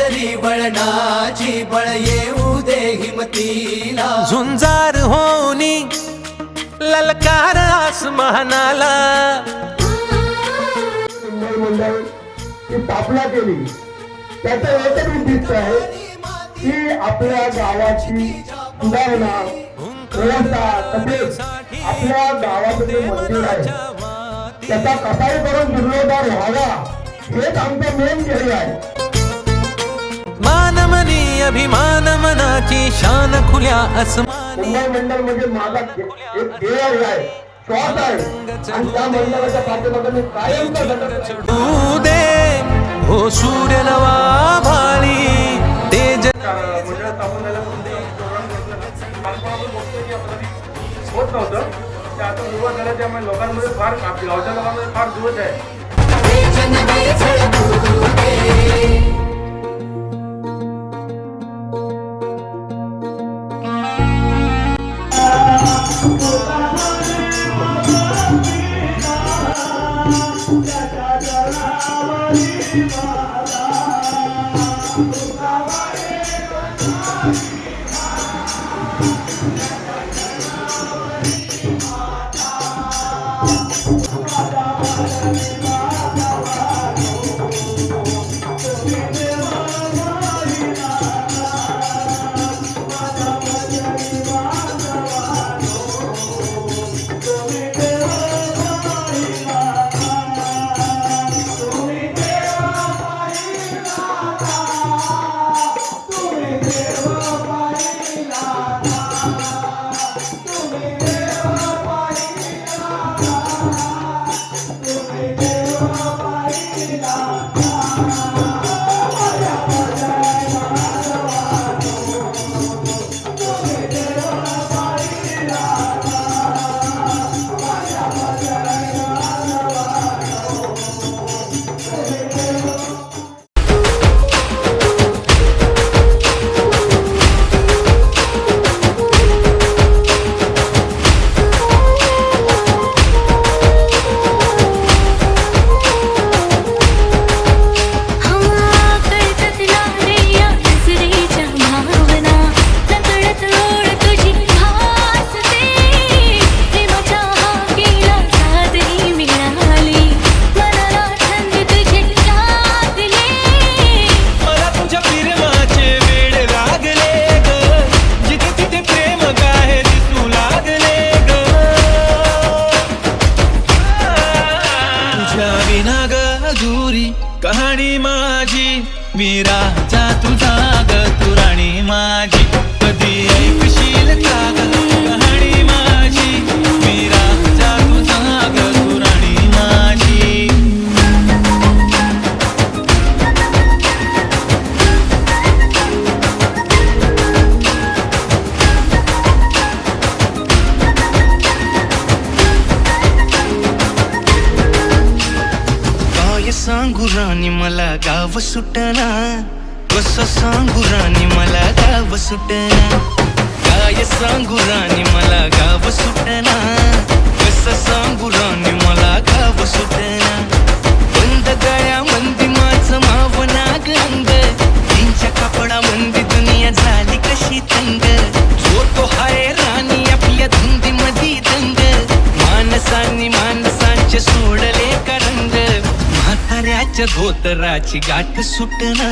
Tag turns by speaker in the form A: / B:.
A: केसरी वळणाची बळ येऊ दे हिमतीला
B: झुंजार होनी ललकार आसमानाला
C: मंडळ ही स्थापना केली त्याचं एकच उद्दिष्ट आहे की आपल्या गावाची सुधारणा व्यवस्था तसेच आपल्या गावाचं जे मंदिर आहे त्याचा कसाई करून जीर्णोद्धार व्हावा हेच आमचं मेन ध्येय आहे.
B: मानमनी अभिमान मनाची शान खुल्या आसमानी
C: मुंबई मंडळ म्हणजे माझा एक ध्येय आहे, श्वास आहे आणि त्या मंडळाच्या पाठीमागे मी कायमचा घटक
B: तू दे हो सूर्य नवा भाळी तेज
D: मंडळ स्थापन झाल्यापासून ते आपण बघतोय की आपल्याला होत नव्हतं ते आता सुरुवात झालं त्यामुळे लोकांमध्ये फार गावच्या लोकांमध्ये फार जोश आहे.
B: कहाणी माझी मी राजा तुझा ग तू राणी माझी कधी ऐकशील का ग कहाणी माझी मी राजा तुझा ग तू राणी माझी. सांगू राणी मला गाव सुटना कसं सांगू राणी मला गाव सुटना काय सांगू राणी मला गाव सुटना कसं सांगू राणी मला गाव सुटना बंद गळ्या मंदी माझं माव नाग अंग त्यांच्या कपडा मंदी दुनिया झाली कशी तंग जो तो हाय राणी आपल्या धुंदी मधी दंग माणसांनी माणसांचे सोडले करंग म्हाताऱ्याच्या धोतराची गाठ सुटना.